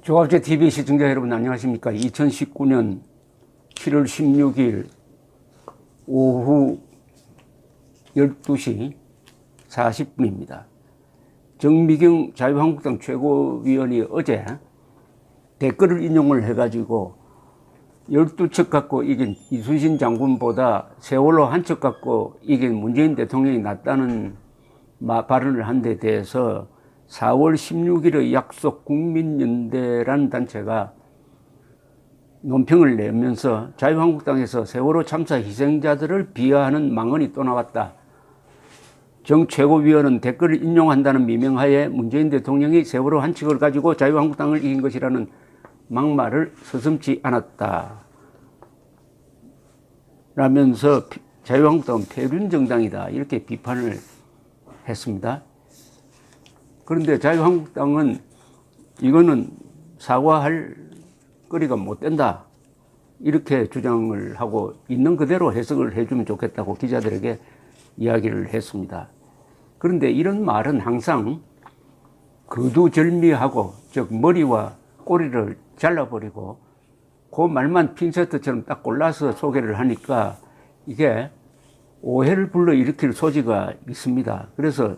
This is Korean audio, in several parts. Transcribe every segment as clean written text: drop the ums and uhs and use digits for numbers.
조합제 TV 시청자 여러분 안녕하십니까? 2019년 7월 16일 오후 12시 40분입니다. 정미경 자유한국당 최고위원이 어제 댓글을 인용을 해가지고 12척 갖고 이긴 이순신 장군보다 세월호 한 척 갖고 이긴 문재인 대통령이 낫다는 발언을 한 데 대해서 4월 16일의 약속 국민연대라는 단체가 논평을 내면서 자유한국당에서 세월호 참사 희생자들을 비하하는 망언이 또 나왔다. 정 최고위원은 댓글을 인용한다는 미명하에 문재인 대통령이 세월호 한 척을 가지고 자유한국당을 이긴 것이라는 막말을 서슴지 않았다. 라면서 자유한국당은 폐륜정당이다. 이렇게 비판을 했습니다. 그런데 자유한국당은 이거는 사과할 거리가 못 된다. 이렇게 주장을 하고 있는 그대로 해석을 해주면 좋겠다고 기자들에게 이야기를 했습니다. 그런데 이런 말은 항상 거두절미하고, 즉 머리와 꼬리를 잘라버리고 그 말만 핀세트처럼 딱 골라서 소개를 하니까 이게 오해를 불러일으킬 소지가 있습니다. 그래서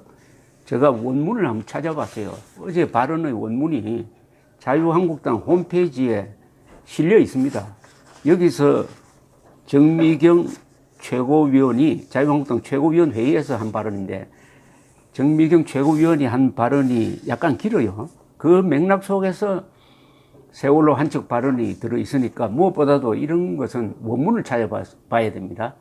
제가 원문을 한번 찾아봤어요. 어제 발언의 원문이 자유한국당 홈페이지에 실려 있습니다. 여기서 정미경 최고위원이 자유한국당 최고위원 회의에서 한 발언인데, 정미경 최고위원이 한 발언이 약간 길어요. 그 맥락 속에서 세월호 한 척 발언이 들어있으니까 무엇보다도 이런 것은 원문을 찾아봐야 됩니다.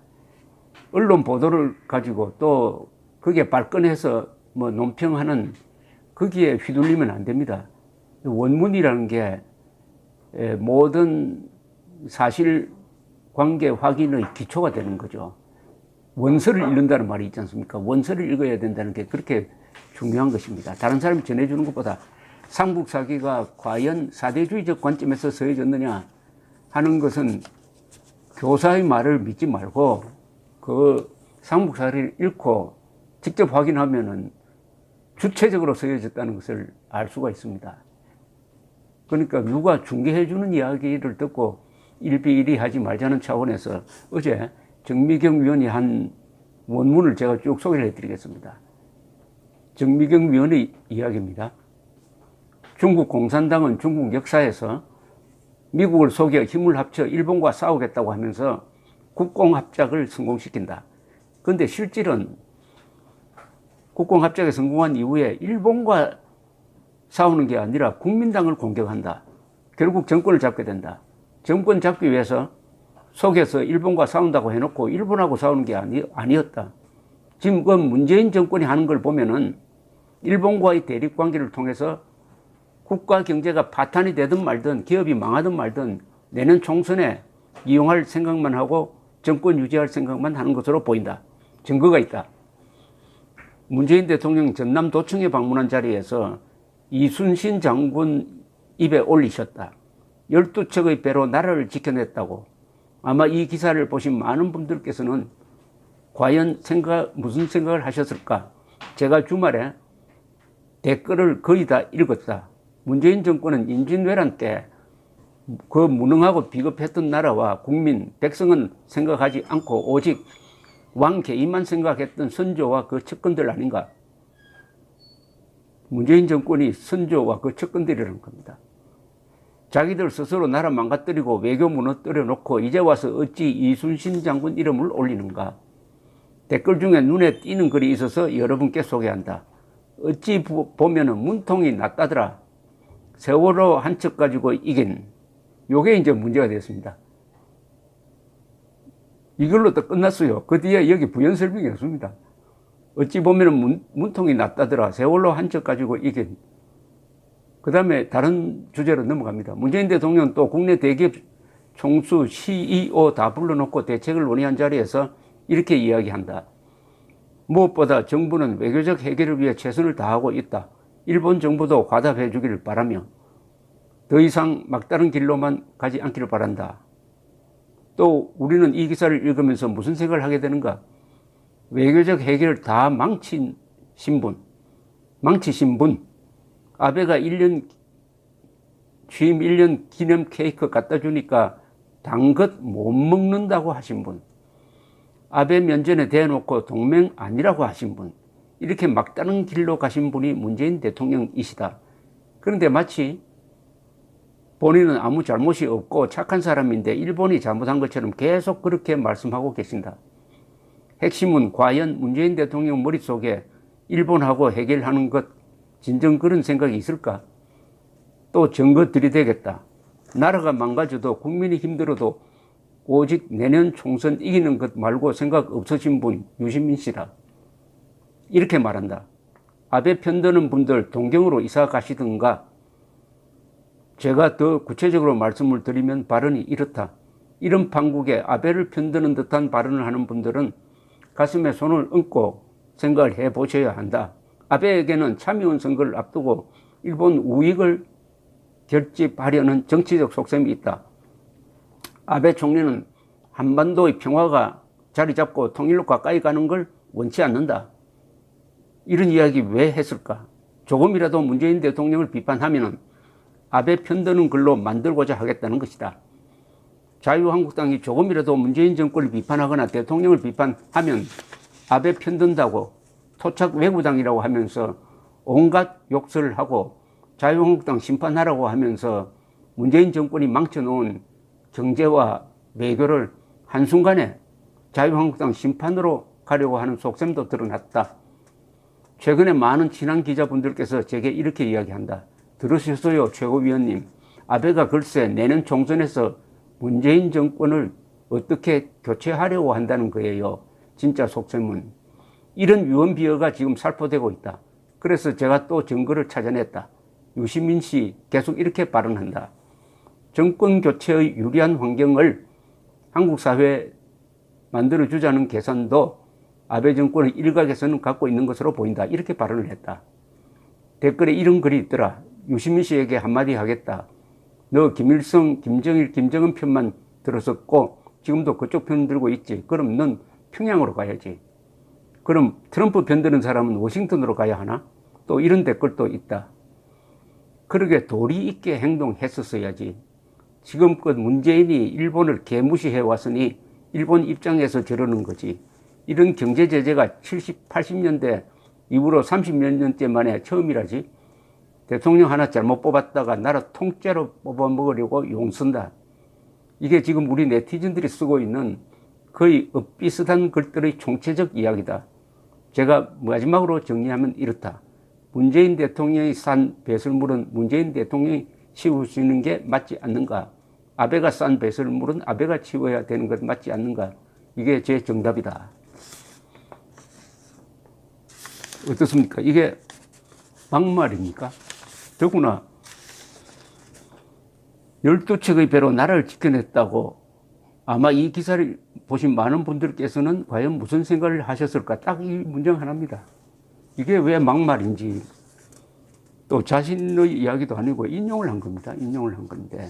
언론 보도를 가지고 또 거기에 발끈해서 논평하는 거기에 휘둘리면 안 됩니다. 원문이라는 게 모든 사실관계 확인의 기초가 되는 거죠. 원서를 읽는다는 말이 있지 않습니까? 원서를 읽어야 된다는 게 그렇게 중요한 것입니다. 다른 사람이 전해주는 것보다 삼국사기가 과연 사대주의적 관점에서 서해졌느냐 하는 것은 교사의 말을 믿지 말고 그 삼국사를 읽고 직접 확인하면은 주체적으로 서해졌다는 것을 알 수가 있습니다. 그러니까 누가 중계해주는 이야기를 듣고 일비일이 하지 말자는 차원에서 어제 정미경 위원이 한 원문을 제가 쭉 소개를 해드리겠습니다. 정미경 위원의 이야기입니다. 중국 공산당은 중국 역사에서 미국을 속여 힘을 합쳐 일본과 싸우겠다고 하면서 국공합작을 성공시킨다. 그런데 실질은 국공합작에 성공한 이후에 일본과 싸우는 게 아니라 국민당을 공격한다. 결국 정권을 잡게 된다. 정권 잡기 위해서 속여서 일본과 싸운다고 해놓고 일본하고 싸우는 게 아니었다. 지금 그 문재인 정권이 하는 걸 보면은 일본과의 대립관계를 통해서 국가 경제가 파탄이 되든 말든 기업이 망하든 말든 내년 총선에 이용할 생각만 하고 정권 유지할 생각만 하는 것으로 보인다. 증거가 있다. 문재인 대통령 전남 도청에 방문한 자리에서 이순신 장군 입에 올리셨다. 12척의 배로 나라를 지켜냈다고. 아마 이 기사를 보신 많은 분들께서는 과연 무슨 생각을 하셨을까? 제가 주말에 댓글을 거의 다 읽었다. 문재인 정권은 임진왜란 때 그 무능하고 비겁했던 나라와 국민, 백성은 생각하지 않고 오직 왕 개인만 생각했던 선조와 그 측근들 아닌가? 문재인 정권이 선조와 그 측근들이라는 겁니다. 자기들 스스로 나라 망가뜨리고 외교 무너뜨려 놓고 이제 와서 어찌 이순신 장군 이름을 올리는가? 댓글 중에 눈에 띄는 글이 있어서 여러분께 소개한다. 어찌 보면은 문통이 낫다더라. 세월호 한 척 가지고 이긴. 요게 이제 문제가 됐습니다. 이걸로 또 끝났어요. 그 뒤에 여기 부연 설명이 없습니다. 어찌 보면은 문통이 낫다더라. 세월호 한 척 가지고 이긴. 그 다음에 다른 주제로 넘어갑니다. 문재인 대통령 또 국내 대기업 총수, CEO 다 불러놓고 대책을 논의한 자리에서 이렇게 이야기한다. 무엇보다 정부는 외교적 해결을 위해 최선을 다하고 있다. 일본 정부도 화답해 주기를 바라며 더 이상 막다른 길로만 가지 않기를 바란다. 또 우리는 이 기사를 읽으면서 무슨 생각을 하게 되는가? 외교적 해결을 다 망치신 분, 아베가 1년 취임 1년 기념 케이크 갖다 주니까 단 것 못 먹는다고 하신 분, 아베 면전에 대놓고 동맹 아니라고 하신 분, 이렇게 막다른 길로 가신 분이 문재인 대통령이시다. 그런데 마치 본인은 아무 잘못이 없고 착한 사람인데 일본이 잘못한 것처럼 계속 그렇게 말씀하고 계신다. 핵심은 과연 문재인 대통령 머릿속에 일본하고 해결하는 것, 진정 그런 생각이 있을까? 또 증거 들이대겠다. 나라가 망가져도 국민이 힘들어도 오직 내년 총선 이기는 것 말고 생각 없으신 분 유시민 씨다. 이렇게 말한다. 아베 편드는 분들 동경으로 이사 가시든가. 제가 더 구체적으로 말씀을 드리면 발언이 이렇다. 이런 판국에 아베를 편드는 듯한 발언을 하는 분들은 가슴에 손을 얹고 생각을 해보셔야 한다. 아베에게는 참의원 선거를 앞두고 일본 우익을 결집하려는 정치적 속셈이 있다. 아베 총리는 한반도의 평화가 자리 잡고 통일로 가까이 가는 걸 원치 않는다. 이런 이야기 왜 했을까? 조금이라도 문재인 대통령을 비판하면 아베 편드는 글로 만들고자 하겠다는 것이다. 자유한국당이 조금이라도 문재인 정권을 비판하거나 대통령을 비판하면 아베 편든다고 토착 외구당이라고 하면서 온갖 욕설을 하고 자유한국당 심판하라고 하면서 문재인 정권이 망쳐놓은 경제와 외교를 한순간에 자유한국당 심판으로 가려고 하는 속셈도 드러났다. 최근에 많은 친한 기자분들께서 제게 이렇게 이야기한다. 들으셨어요, 최고위원님. 아베가 글쎄 내년 총선에서 문재인 정권을 어떻게 교체하려고 한다는 거예요. 진짜 속셈은. 이런 유언비어가 지금 살포되고 있다. 그래서 제가 또 증거를 찾아냈다. 유시민 씨 계속 이렇게 발언한다. 정권 교체의 유리한 환경을 한국 사회에 만들어주자는 계산도 아베 정권의 일각에서는 갖고 있는 것으로 보인다. 이렇게 발언을 했다. 댓글에 이런 글이 있더라. 유시민 씨에게 한마디 하겠다. 너 김일성, 김정일, 김정은 편만 들었었고 지금도 그쪽 편 들고 있지. 그럼 넌 평양으로 가야지. 그럼 트럼프 편 드는 사람은 워싱턴으로 가야 하나? 또 이런 댓글도 있다. 그러게 도리 있게 행동했었어야지. 지금껏 문재인이 일본을 개무시해 왔으니 일본 입장에서 저러는 거지. 이런 경제 제재가 70, 80년대 이후로 30몇 년째 만에 처음이라지. 대통령 하나 잘못 뽑았다가 나라 통째로 뽑아먹으려고 용쓴다. 이게 지금 우리 네티즌들이 쓰고 있는 거의 엇비슷한 글들의 총체적 이야기다. 제가 마지막으로 정리하면 이렇다. 문재인 대통령이 싼 배설물은 문재인 대통령이 치우시는 게 맞지 않는가? 아베가 싼 배설물은 아베가 치워야 되는 것 맞지 않는가? 이게 제 정답이다. 어떻습니까? 이게 막말입니까? 더구나 12척의 배로 나라를 지켜냈다고 아마 이 기사를 보신 많은 분들께서는 과연 무슨 생각을 하셨을까? 딱 이 문장 하나입니다. 이게 왜 막말인지 또 자신의 이야기도 아니고 인용을 한 겁니다. 인용을 한 건데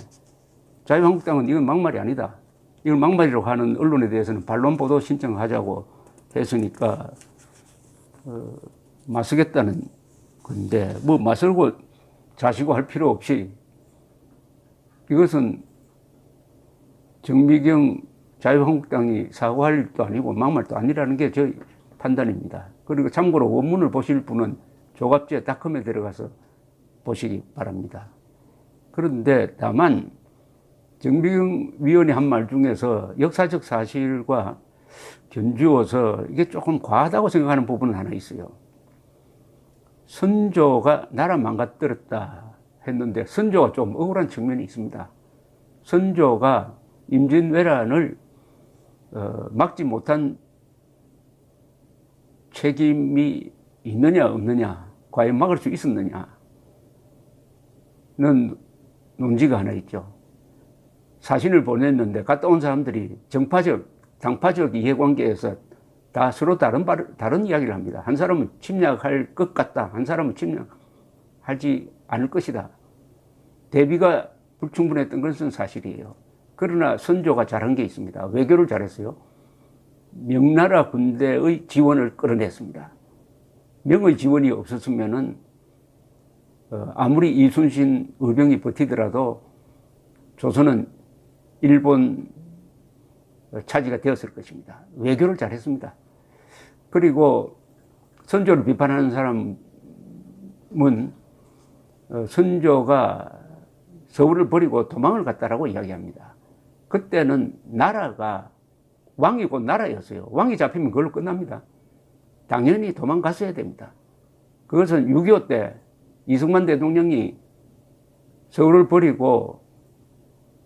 자유한국당은 이건 막말이 아니다. 이걸 막말이라고 하는 언론에 대해서는 반론 보도 신청하자고 했으니까 맞서겠다는 건데 뭐 맞설고 자시고 할 필요 없이 이것은 정미경 자유한국당이 사과할 일도 아니고 막말도 아니라는 게 저희 판단입니다. 그리고 참고로 원문을 보실 분은 조갑제닷컴에 들어가서 보시기 바랍니다. 그런데 다만 정미경 위원이 한 말 중에서 역사적 사실과 견주어서 이게 조금 과하다고 생각하는 부분은 하나 있어요. 선조가 나라 망가뜨렸다 했는데 선조가 좀 억울한 측면이 있습니다. 선조가 임진왜란을 막지 못한 책임이 있느냐 없느냐, 과연 막을 수 있었느냐는 논지가 하나 있죠. 사신을 보냈는데 갔다 온 사람들이 정파적, 당파적 이해관계에서 다 서로 다른 이야기를 합니다. 한 사람은 침략할 것 같다. 한 사람은 침략하지 않을 것이다. 대비가 불충분했던 것은 사실이에요. 그러나 선조가 잘한 게 있습니다. 외교를 잘했어요. 명나라 군대의 지원을 끌어냈습니다. 명의 지원이 없었으면은 아무리 이순신 의병이 버티더라도 조선은 일본 차지가 되었을 것입니다. 외교를 잘했습니다. 그리고 선조를 비판하는 사람은 선조가 서울을 버리고 도망을 갔다라고 이야기합니다. 그때는 나라가 왕이 곧 나라였어요. 왕이 잡히면 그걸로 끝납니다. 당연히 도망갔어야 됩니다. 그것은 6.25 때 이승만 대통령이 서울을 버리고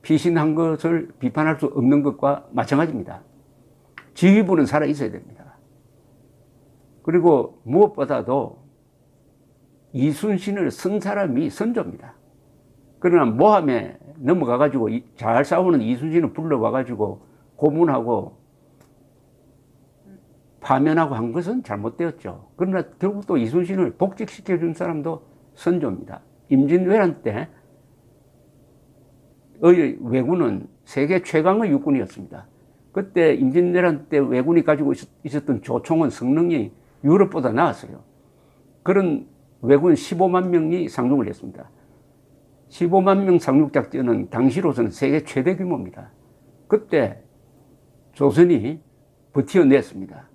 피신한 것을 비판할 수 없는 것과 마찬가지입니다. 지휘부는 살아 있어야 됩니다. 그리고 무엇보다도 이순신을 쓴 사람이 선조입니다. 그러나 모함에 넘어가가지고 잘 싸우는 이순신을 불러와가지고 고문하고 파면하고 한 것은 잘못되었죠. 그러나 결국 또 이순신을 복직시켜준 사람도 선조입니다. 임진왜란 때의 왜군은 세계 최강의 육군이었습니다. 그때 임진왜란 때 왜군이 가지고 있었던 조총은 성능이 유럽보다 나았어요. 그런 왜군 15만 명이 상륙을 했습니다. 15만 명 상륙작전은 당시로서는 세계 최대 규모입니다. 그때 조선이 버텨냈습니다.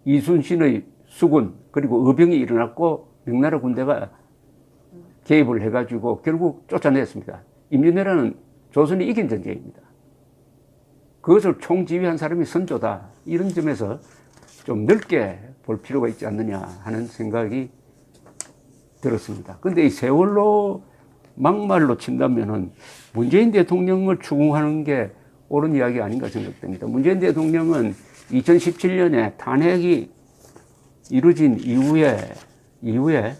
이순신의 수군 그리고 의병이 일어났고 명나라 군대가 개입을 해가지고 결국 쫓아냈습니다. 임진왜란은 조선이 이긴 전쟁입니다. 그것을 총지휘한 사람이 선조다. 이런 점에서 좀 넓게 볼 필요가 있지 않느냐 하는 생각이 들었습니다. 근데 이 세월호 막말로 친다면은 문재인 대통령을 추궁하는 게 옳은 이야기 아닌가 생각됩니다. 문재인 대통령은 2017년에 탄핵이 이루어진 이후에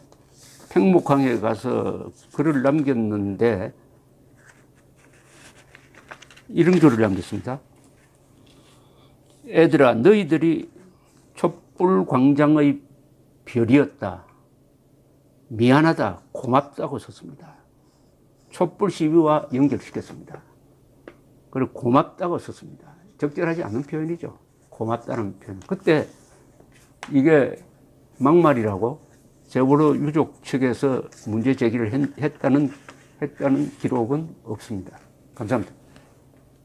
팽목항에 가서 글을 남겼는데 이런 글을 남겼습니다. 애들아, 너희들이 촛불광장의 별이었다. 미안하다, 고맙다고 썼습니다. 촛불 시위와 연결시켰습니다. 그리고 고맙다고 썼습니다. 적절하지 않은 표현이죠. 고맙다는 표현. 그때 이게 막말이라고 세월호 유족 측에서 문제 제기를 했다는 기록은 없습니다. 감사합니다.